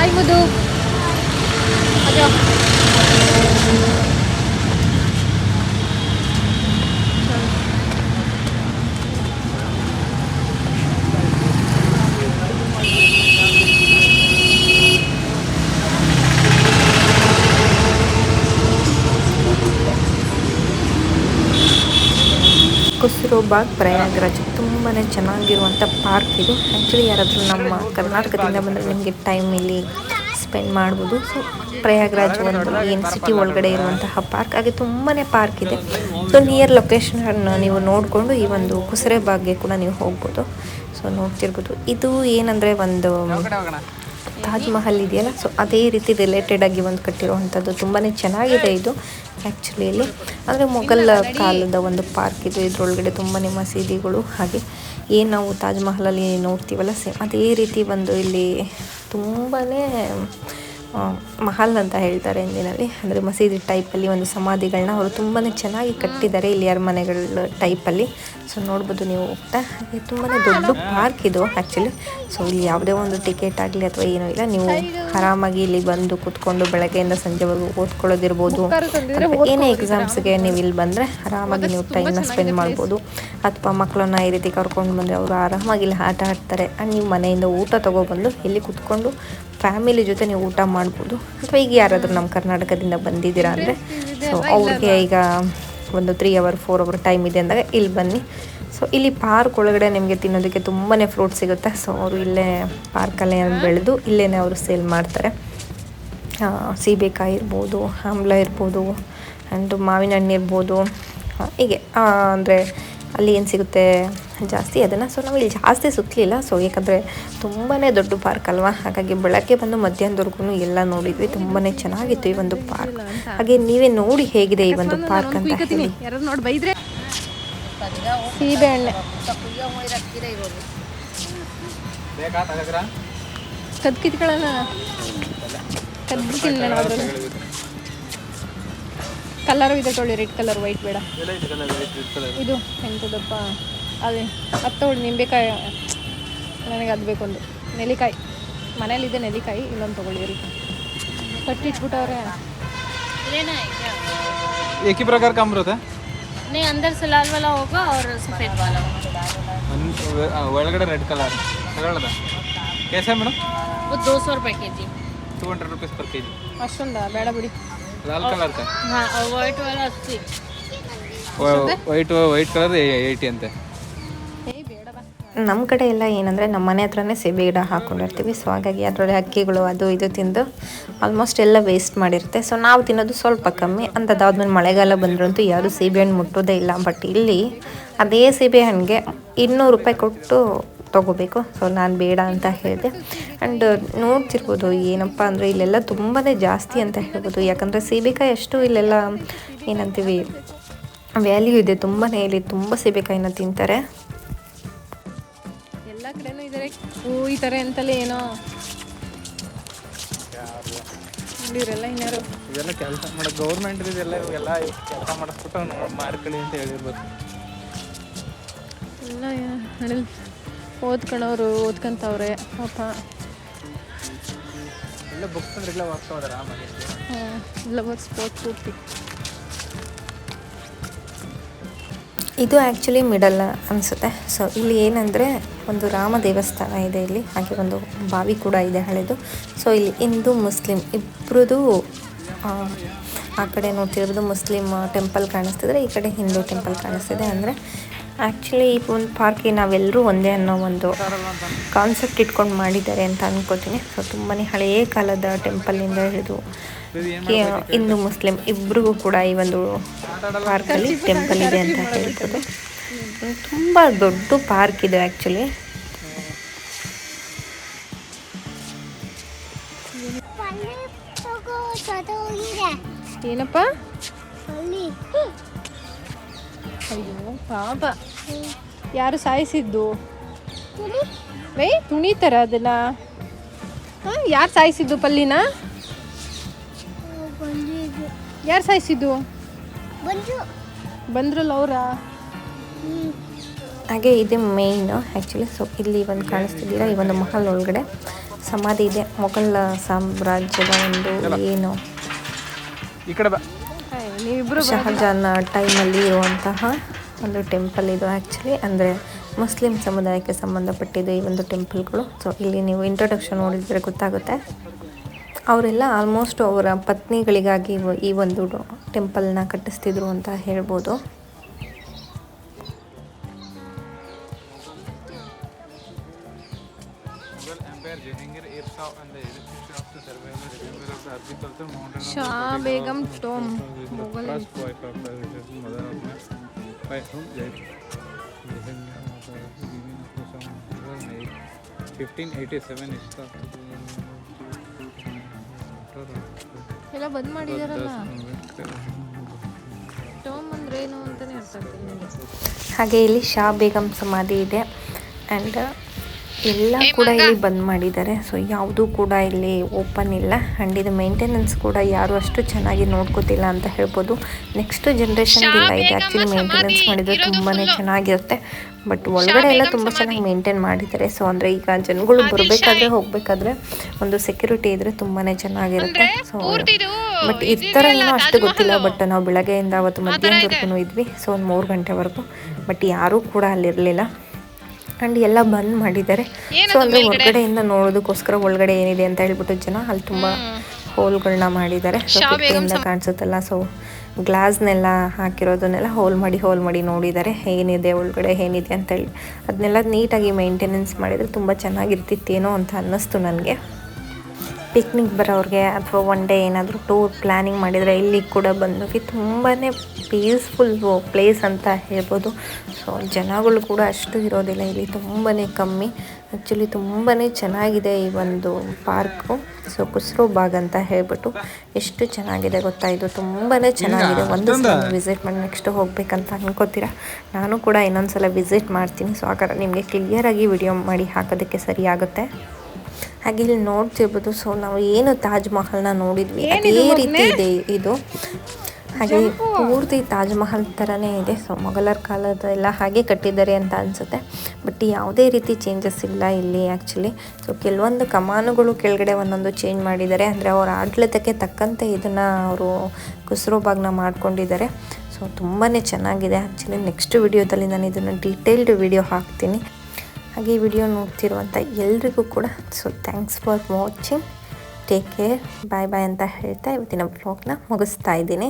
Smile ಮುದ್ದು. ಕುಸ್ರೋಬಾಗ್ ಪ್ರಯಾಗ್ರಾಜ್ ತುಂಬಾ ಚೆನ್ನಾಗಿರುವಂಥ ಪಾರ್ಕ್ ಇದು. ಆ್ಯಕ್ಚುಲಿ ಯಾರಾದರೂ ನಮ್ಮ ಕರ್ನಾಟಕದಿಂದ ಬಂದರೆ ನಿಮಗೆ ಟೈಮ್ ಇಲ್ಲಿ ಸ್ಪೆಂಡ್ ಮಾಡ್ಬೋದು. ಸೊ ಪ್ರಯಾಗ್ರಾಜ್ ಒಂದು ಏನು ಸಿಟಿ ಒಳಗಡೆ ಇರುವಂತಹ ಪಾರ್ಕ್, ಹಾಗೆ ತುಂಬಾ ಪಾರ್ಕ್ ಇದೆ. ಸೊ ನಿಯರ್ ಲೊಕೇಶನ್ ನೀವು ನೋಡಿಕೊಂಡು ಈ ಒಂದು ಕುಸ್ರೆಬಾಗ್ಗೆ ಕೂಡ ನೀವು ಹೋಗ್ಬೋದು. ಸೊ ನೋಡ್ತಿರ್ಬೋದು, ಇದು ಏನಂದರೆ ಒಂದು ತಾಜ್ ಮಹಲ್ ಇದೆಯಲ್ಲ, ಸೊ ಅದೇ ರೀತಿ ರಿಲೇಟೆಡ್ ಆಗಿ ಒಂದು ಕಟ್ಟಿರುವಂಥದ್ದು. ತುಂಬಾ ಚೆನ್ನಾಗಿದೆ ಇದು ಆ್ಯಕ್ಚುಲಿ. ಇಲ್ಲಿ ಅಂದರೆ ಮೊಘಲ್ ಕಾಲದ ಒಂದು ಪಾರ್ಕ್ ಇದು. ಇದರೊಳಗಡೆ ತುಂಬಾ ಮಸೀದಿಗಳು, ಹಾಗೆ ಏನು ನಾವು ತಾಜ್ ಮಹಲಲ್ಲಿ ನೋಡ್ತೀವಲ್ಲ ಸೇಮ್ ಅದೇ ರೀತಿ ಒಂದು ಇಲ್ಲಿ ತುಂಬಾ ಮಹಲ್ ಅಂತ ಹೇಳ್ತಾರೆ ಹಿಂದಿನಲ್ಲಿ, ಅಂದರೆ ಮಸೀದಿ ಟೈಪಲ್ಲಿ ಒಂದು ಸಮಾಧಿಗಳನ್ನ ಅವರು ತುಂಬಾ ಚೆನ್ನಾಗಿ ಕಟ್ಟಿದ್ದಾರೆ ಇಲ್ಲಿ ಅರಮನೆಗಳ ಟೈಪಲ್ಲಿ. ಸೊ ನೋಡ್ಬೋದು ನೀವು ಹೋಗ್ತಾ. ಹಾಗೆ ತುಂಬಾ ದೊಡ್ಡ ಪಾರ್ಕ್ ಇದು ಆ್ಯಕ್ಚುಲಿ. ಸೊ ಇಲ್ಲಿ ಯಾವುದೇ ಒಂದು ಟಿಕೆಟ್ ಆಗಲಿ ಅಥವಾ ಏನೂ ಇಲ್ಲ, ನೀವು ಆರಾಮಾಗಿ ಇಲ್ಲಿ ಬಂದು ಕೂತ್ಕೊಂಡು ಬೆಳಗ್ಗೆಯಿಂದ ಸಂಜೆವರೆಗೂ ಓದ್ಕೊಳ್ಳೋದಿರ್ಬೋದು, ಏನೇ ಎಕ್ಸಾಮ್ಸ್ಗೆ ನೀವು ಇಲ್ಲಿ ಬಂದರೆ ಆರಾಮಾಗಿ ನೀವು ಟೈಮ್ನ ಸ್ಪೆಂಡ್ ಮಾಡ್ಬೋದು. ಅಥವಾ ಮಕ್ಕಳನ್ನ ಈ ರೀತಿ ಕರ್ಕೊಂಡು ಬಂದರೆ ಅವರು ಆರಾಮಾಗಿ ಇಲ್ಲಿ ಆಟ ಆಡ್ತಾರೆ. ಆ್ಯಂಡ್ ನೀವು ಮನೆಯಿಂದ ಊಟ ತೊಗೊಬಂದು ಇಲ್ಲಿ ಕೂತ್ಕೊಂಡು ಫ್ಯಾಮಿಲಿ ಜೊತೆ ನೀವು ಊಟ ಮಾಡ್ಬೋದು. ಅಥವಾ ಈಗ ಯಾರಾದರೂ ನಮ್ಮ ಕರ್ನಾಟಕದಿಂದ ಬಂದಿದ್ದೀರಾ ಅಂದರೆ ಸೊ ಅವ್ರಿಗೆ ಈಗ ಒಂದು 3 hour 4 hour ಟೈಮ್ ಇದೆ ಅಂದಾಗ ಇಲ್ಲಿ ಬನ್ನಿ. ಸೊ ಇಲ್ಲಿ ಪಾರ್ಕ್ ಒಳಗಡೆ ನಿಮಗೆ ತಿನ್ನೋದಕ್ಕೆ ತುಂಬಾ ಫ್ರೂಟ್ ಸಿಗುತ್ತೆ. ಸೊ ಅವರು ಇಲ್ಲೇ ಪಾರ್ಕಲ್ಲೇ ಬೆಳೆದು ಇಲ್ಲೇ ಅವರು ಸೇಲ್ ಮಾಡ್ತಾರೆ. ಸೀಬೆಕಾಯಿ ಇರ್ಬೋದು, ಆಮ್ಲ ಇರ್ಬೋದು, ಆ್ಯಂಡ್ ಮಾವಿನ ಹಣ್ಣು ಇರ್ಬೋದು. ಹೀಗೆ ಅಂದರೆ ಅಲ್ಲಿ ಏನು ಸಿಗುತ್ತೆ ಜಾಸ್ತಿ ಅದನ್ನು. ಸೊ ನಾವು ಇಲ್ಲಿ ಜಾಸ್ತಿ ಸುತ್ತಲಿಲ್ಲ, ಸೊ ಯಾಕಂದರೆ ತುಂಬಾ ದೊಡ್ಡ ಪಾರ್ಕ್ ಅಲ್ವಾ, ಹಾಗಾಗಿ ಬೆಳಗ್ಗೆ ಬಂದು ಮಧ್ಯಾಹ್ನದವರೆಗೂ ಎಲ್ಲ ನೋಡಿದ್ವಿ. ತುಂಬಾ ಚೆನ್ನಾಗಿತ್ತು ಈ ಒಂದು ಪಾರ್ಕ್. ಹಾಗೆ ನೀವೇ ನೋಡಿ ಹೇಗಿದೆ ಈ ಒಂದು ಪಾರ್ಕ್ ಅಂತ ಹೇಳಿ. ಸೀಬೆ ಹಣ್ಣೆ ಕದ್ದು ಕಿತ್ಕೊಳ್ಳೋಣ, ಕದ್ದು ತಿನ್ನೋಣ. ಕಲರು ಇದೆ ತೊಗೊಳ್ಳಿ, ರೆಡ್ ಕಲರ್, ವೈಟ್ ಬೇಡ. ಇದು ಎಂಥದಪ್ಪ ಅದೇ ಅದು ತೊಗೊಳ್ಳಿ, ನಿಂಬೆಕಾಯಿ. ನನಗೆ ಅದು ಬೇಕೊಂದು ನೆಲ್ಲಿಕಾಯಿ, ಮನೇಲಿದೆ ನೆಲ್ಲಿಕಾಯಿ. ಇಲ್ಲೊಂದು ತೊಗೊಳ್ಳಿ ರೀ, ಕಟ್ಟಿಟ್ಬಿಟ್ಟವ್ರೆ. एक ही प्रकार का अमरूद है? नहीं, अंदर से लाल वाला होगा और सफेद वाला ಒಳಗಡೆ ರೆಡ್ ಕಲರ್ ತಗೊಳ್ಳೋದಾ? कैसे है मैडम? वो 200 रुपए के जी. 200 रुपीस पर के जी. ಅಷ್ಟೊಂದಾ ಬೇಡ ಬಿಡಿ. लाल कलर का? हाँ, और वाइट वाला 80. ವೈಟ್ ಕಲರ್ 80 ಅಂತೆ. ನಮ್ಮ ಕಡೆ ಎಲ್ಲ ಏನಂದರೆ ನಮ್ಮ ಮನೆ ಹತ್ರನೇ ಸೀಬೆ ಗಿಡ ಹಾಕ್ಕೊಂಡಿರ್ತೀವಿ. ಸೊ ಹಾಗಾಗಿ ಅದರೊಳಗೆ ಹಕ್ಕಿಗಳು ಅದು ಇದು ತಿಂದು ಆಲ್ಮೋಸ್ಟ್ ಎಲ್ಲ ವೇಸ್ಟ್ ಮಾಡಿರುತ್ತೆ. ಸೊ ನಾವು ತಿನ್ನೋದು ಸ್ವಲ್ಪ ಕಮ್ಮಿ. ಅಂಥದ್ದಾದ್ಮೇಲೆ ಮಳೆಗಾಲ ಬಂದ್ರಂತೂ ಯಾರೂ ಸೀಬೆ ಹಣ್ಣು ಮುಟ್ಟೋದೇ ಇಲ್ಲ. ಬಟ್ ಇಲ್ಲಿ ಅದೇ ಸೀಬೆ ಹಣ್ಣಿಗೆ 200 ರೂಪಾಯಿ ಕೊಟ್ಟು ತೊಗೋಬೇಕು. ಸೊ ನಾನು ಬೇಡ ಅಂತ ಹೇಳಿದೆ. ಆ್ಯಂಡ್ ನೋಡ್ತಿರ್ಬೋದು ಏನಪ್ಪ ಅಂದರೆ ಇಲ್ಲೆಲ್ಲ ತುಂಬಾ ಜಾಸ್ತಿ ಅಂತ ಹೇಳ್ಬೋದು. ಯಾಕಂದರೆ ಸೀಬೆಕಾಯಿ ಅಷ್ಟು ಇಲ್ಲೆಲ್ಲ ಏನಂತೀವಿ ವ್ಯಾಲ್ಯೂ ಇದೆ ತುಂಬಾ. ಇಲ್ಲಿ ತುಂಬ ಸೀಬೆಕಾಯಿನ ತಿಂತಾರೆ. ಎಲ್ಲ ಕಡೆನೂ ಇದ್ದಾರೆ ಈ ಥರ ಅಂತಲೇ ಏನೋ ಇವರೆಲ್ಲ ಇನ್ನಾರು ಇದೆಲ್ಲ ಕೆಲಸ ಮಾಡೋ ಗೌರ್ಮೆಂಟ್ ಇದೆಲ್ಲ ಇವೆಲ್ಲ ಕೆಲಸ ಮಾಡಿಸ್ಬಿಟ್ಟು ಮಾರ್ಕಳಿ ಅಂತ ಹೇಳಿರ್ಬೋದು. ಎಲ್ಲ ನಡೀಲಿ ಓದ್ಕೊಳ್ಳೋರು ಓದ್ಕೊಂತವ್ರೆ ಪಾಪ. ಎಲ್ಲ ಬುಕ್ಸ್ ಅಂದ್ರೆ ಎಲ್ಲ ಓದ್ಕೋದಾರ ಆಮೇಲೆ ಎಲ್ಲ ಓದಿಸ್ಬೋದು ಪೂರ್ತಿ. ಇದು ಆ್ಯಕ್ಚುಲಿ ಮಿಡಲ್ ಅನಿಸುತ್ತೆ. ಸೊ ಇಲ್ಲಿ ಏನಂದರೆ ಒಂದು ರಾಮ ದೇವಸ್ಥಾನ ಇದೆ ಇಲ್ಲಿ, ಹಾಗೆ ಒಂದು ಬಾವಿ ಕೂಡ ಇದೆ ಹಳೆದು. ಸೊ ಇಲ್ಲಿ ಹಿಂದೂ ಮುಸ್ಲಿಂ ಇಬ್ಬರದು ಆ ಕಡೆ ನೋಡ್ತಿರೋದು ಮುಸ್ಲಿಮ್ ಟೆಂಪಲ್ ಕಾಣಿಸ್ತಿದ್ರೆ, ಈ ಕಡೆ ಹಿಂದೂ ಟೆಂಪಲ್ ಕಾಣಿಸ್ತಿದೆ. ಅಂದರೆ ಆ್ಯಕ್ಚುಲಿ ಈ ಒಂದು ಪಾರ್ಕಿಗೆ ನಾವೆಲ್ಲರೂ ಒಂದೇ ಅನ್ನೋ ಒಂದು ಕಾನ್ಸೆಪ್ಟ್ ಇಟ್ಕೊಂಡು ಮಾಡಿದ್ದಾರೆ ಅಂತ ಅಂದ್ಕೋತೀನಿ. ಸೊ ತುಂಬಾ ಹಳೆಯ ಕಾಲದ ಟೆಂಪಲಿಂದ ಹಿಡಿದು ಹಿಂದೂ ಮುಸ್ಲಿಂ ಇಬ್ಬರಿಗೂ ಕೂಡ ಈ ಒಂದು ಪಾರ್ಕಲ್ಲಿ ಟೆಂಪಲ್ ಇದೆ ಅಂತ ಹೇಳ್ಬೋದು. ತುಂಬ ದೊಡ್ಡ ಪಾರ್ಕ್ ಇದೆ ಆ್ಯಕ್ಚುಲಿ. ಏನಪ್ಪ ಅಯ್ಯೋ ಪಾಪ, ಯಾರು ಸಾಯಿಸಿದ್ದು? ತುಣಿತಾರ ಅದನ್ನ? ಯಾರು ಸಾಯಿಸಿದ್ದು ಪಲ್ಲಿನ? ಯಾರು ಸಾಯಿಸಿದ್ದು? ಬಂದ್ರಲ್ಲ ಅವರ. ಹಾಗೆ ಇದೆ ಮೇಯ್ನು ಆ್ಯಕ್ಚುಲಿ. ಸೊ ಇಲ್ಲಿ ಒಂದು ಕಾಣಿಸ್ತಿದ್ದೀರಾ ಈ ಒಂದು ಮಹಲ್ ಒಳಗಡೆ ಸಮಾಧಿ ಇದೆ. ಮೊಘಲ್ ಸಾಮ್ರಾಜ್ಯದ ಒಂದು ಏನು ಈ ಕಡೆ ಬಾ. ನೀವಿಬ್ರು ಶಹಜಾನ್ ಟೈಮಲ್ಲಿ ಇರುವಂತಹ ಒಂದು ಟೆಂಪಲ್ ಇದು ಆ್ಯಕ್ಚುಲಿ. ಅಂದರೆ ಮುಸ್ಲಿಂ ಸಮುದಾಯಕ್ಕೆ ಸಂಬಂಧಪಟ್ಟಿದೆ ಈ ಒಂದು ಟೆಂಪಲ್ಗಳು. ಸೊ ಇಲ್ಲಿ ನೀವು ಇಂಟ್ರೊಡಕ್ಷನ್ ನೋಡಿದರೆ ಗೊತ್ತಾಗುತ್ತೆ. ಅವರೆಲ್ಲ ಆಲ್ಮೋಸ್ಟ್ ಅವರ ಪತ್ನಿಗಳಿಗಾಗಿ ಈ ಒಂದು ಟೆಂಪಲ್ನ ಕಟ್ಟಿಸ್ತಿದ್ರು ಅಂತ ಹೇಳ್ಬೋದು. ಶಾ ಬೇಗಂ ಟೋಮ್ ಮೊಘಲ್ 1587 ಎಲ್ಲ ಬಂದ್ ಮಾಡಿದಾರಲ್ಲ. ಟೋಮ್ ಅಂದ್ರೆ ಏನು ಅಂತಾನೆ ಅರ್ಥ ಆಗ್ತಿಲ್ಲ. ಹಾಗೆ ಇಲ್ಲಿ ಶಾ ಬೇಗಂ ಸಮಾಧಿ ಇದೆ. ಆ್ಯಂಡ್ ಎಲ್ಲ ಕೂಡ ಇಲ್ಲಿ ಬಂದ್ ಮಾಡಿದ್ದಾರೆ. ಸೊ ಯಾವುದೂ ಕೂಡ ಇಲ್ಲಿ ಓಪನ್ ಇಲ್ಲ. ಆ್ಯಂಡ್ ಇದು ಮೇಂಟೆನೆನ್ಸ್ ಕೂಡ ಯಾರು ಅಷ್ಟು ಚೆನ್ನಾಗಿ ನೋಡ್ಕೋತಿಲ್ಲ ಅಂತ ಹೇಳ್ಬೋದು. ನೆಕ್ಸ್ಟ್ ಜನ್ರೇಷನ್ಗೆಲ್ಲ ಇದು ಆ್ಯಕ್ಚುಲಿ ಮೇಂಟೆನೆನ್ಸ್ ಮಾಡಿದರೆ ತುಂಬಾ ಚೆನ್ನಾಗಿರುತ್ತೆ. ಬಟ್ ಒಳಗಡೆ ಎಲ್ಲ ತುಂಬ ಚೆನ್ನಾಗಿ ಮೇಂಟೈನ್ ಮಾಡಿದ್ದಾರೆ. ಸೊ ಅಂದರೆ ಈಗ ಜನಗಳು ಬರಬೇಕಾದ್ರೆ ಹೋಗಬೇಕಾದ್ರೆ ಒಂದು ಸೆಕ್ಯೂರಿಟಿ ಇದ್ದರೆ ತುಂಬಾ ಚೆನ್ನಾಗಿರುತ್ತೆ. ಸೊ ಬಟ್ ಈ ಥರ ಏನೋ ಅಷ್ಟು ಗೊತ್ತಿಲ್ಲ. ಬಟ್ ನಾವು ಬೆಳಗ್ಗೆಯಿಂದ ಅವತ್ತು ಮಧ್ಯಾಹ್ನದವರೆಗೂ ಇದ್ವಿ. ಸೊ ಒಂದು 3 ಗಂಟೆವರೆಗೂ. ಬಟ್ ಯಾರೂ ಕೂಡ ಅಲ್ಲಿರಲಿಲ್ಲ. ಆ್ಯಂಡ್ ಎಲ್ಲ ಬಂದ್ ಮಾಡಿದ್ದಾರೆ. ಸೊ ಅಂದರೆ ಹೊರಗಡೆಯಿಂದ ನೋಡೋದಕ್ಕೋಸ್ಕರ ಒಳಗಡೆ ಏನಿದೆ ಅಂತ ಹೇಳ್ಬಿಟ್ಟು ಜನ ಅಲ್ಲಿ ತುಂಬ ಹೋಲ್ಗಳನ್ನ ಮಾಡಿದ್ದಾರೆ. ಸೊ ಕಿಟಕಿಯಿಂದ ಕಾಣಿಸುತ್ತಲ್ಲ, ಸೊ ಗ್ಲಾಸ್ನೆಲ್ಲ ಹಾಕಿರೋದನ್ನೆಲ್ಲ ಹೋಲ್ ಮಾಡಿ ನೋಡಿದ್ದಾರೆ ಏನಿದೆ ಒಳಗಡೆ ಏನಿದೆ ಅಂತೇಳಿ. ಅದನ್ನೆಲ್ಲ ನೀಟಾಗಿ ಮೇಂಟೆನೆನ್ಸ್ ಮಾಡಿದರೆ ತುಂಬ ಚೆನ್ನಾಗಿರ್ತಿತ್ತೇನೋ ಅಂತ ಅನ್ನಿಸ್ತು ನನಗೆ. ಪಿಕ್ನಿಕ್ ಬರೋರಿಗೆ ಅಥವಾ ಒನ್ ಡೇ ಏನಾದರೂ ಟೂರ್ ಪ್ಲ್ಯಾನಿಂಗ್ ಮಾಡಿದರೆ ಇಲ್ಲಿ ಕೂಡ ಬಂದೋಗಿ ತುಂಬಾ ಪೀಸ್ಫುಲ್ ಪ್ಲೇಸ್ ಅಂತ ಹೇಳ್ಬೋದು. ಸೊ ಜನಗಳು ಕೂಡ ಅಷ್ಟು ಇರೋದಿಲ್ಲ ಇಲ್ಲಿ, ತುಂಬಾ ಕಮ್ಮಿ. ಆ್ಯಕ್ಚುಲಿ ತುಂಬಾ ಚೆನ್ನಾಗಿದೆ ಈ ಒಂದು ಪಾರ್ಕು. ಸೊ ಕುಸ್ರೋ ಬಾಗ್ ಅಂತ ಹೇಳ್ಬಿಟ್ಟು ಎಷ್ಟು ಚೆನ್ನಾಗಿದೆ ಗೊತ್ತಾ. ಇದು ತುಂಬಾ ಚೆನ್ನಾಗಿದೆ. ಒಂದು ಸಲ ವಿಸಿಟ್ ಮಾಡಿ ನೆಕ್ಸ್ಟ್ ಹೋಗ್ಬೇಕಂತ ಅನ್ಕೋತೀರಾ. ನಾನು ಕೂಡ ಇನ್ನೊಂದು ವಿಸಿಟ್ ಮಾಡ್ತೀನಿ. ಸೊ ಆಗ ನಿಮಗೆ ಕ್ಲಿಯರಾಗಿ ವಿಡಿಯೋ ಮಾಡಿ ಹಾಕೋದಕ್ಕೆ ಸರಿ ಆಗುತ್ತೆ. ಹಾಗೆ ಇಲ್ಲಿ ನೋಡ್ತಿರ್ಬೋದು. ಸೊ ನಾವು ಏನು ತಾಜ್ ಮಹಲ್ನ ನೋಡಿದ್ವಿ ಅದೇ ರೀತಿ ಇದೆ ಇದು. ಹಾಗೆ ಪೂರ್ತಿ ತಾಜ್ ಮಹಲ್ ಥರನೇ ಇದೆ. ಸೊ ಮೊಘಲರ ಕಾಲದೆಲ್ಲ ಹಾಗೆ ಕಟ್ಟಿದ್ದಾರೆ ಅಂತ ಅನಿಸುತ್ತೆ. ಬಟ್ ಯಾವುದೇ ರೀತಿ ಚೇಂಜಸ್ ಇಲ್ಲ ಇಲ್ಲಿ ಆ್ಯಕ್ಚುಲಿ. ಸೊ ಕೆಲವೊಂದು ಕಮಾನುಗಳು ಕೆಳಗಡೆ ಒಂದೊಂದು ಚೇಂಜ್ ಮಾಡಿದ್ದಾರೆ. ಅಂದರೆ ಅವರ ಆಡಳಿತಕ್ಕೆ ತಕ್ಕಂತೆ ಇದನ್ನು ಅವರು ಕುಸ್ರೋ ಬಾಗ್ನ ಮಾಡ್ಕೊಂಡಿದ್ದಾರೆ. ಸೊ ತುಂಬಾ ಚೆನ್ನಾಗಿದೆ ಆ್ಯಕ್ಚುಲಿ. ನೆಕ್ಸ್ಟ್ ವಿಡಿಯೋದಲ್ಲಿ ನಾನು ಇದನ್ನು ಡೀಟೇಲ್ಡ್ ವಿಡಿಯೋ ಹಾಕ್ತೀನಿ. ಹಾಗೆ ಈ ವಿಡಿಯೋ ನೋಡ್ತಿರುವಂಥ ಎಲ್ರಿಗೂ ಕೂಡ so thanks for watching. Take care, bye ಅಂತ ಹೇಳ್ತಾ ಇವತ್ತಿನ ವ್ಲಾಗ್ನ ಮುಗಿಸ್ತಾ ಇದ್ದೀನಿ.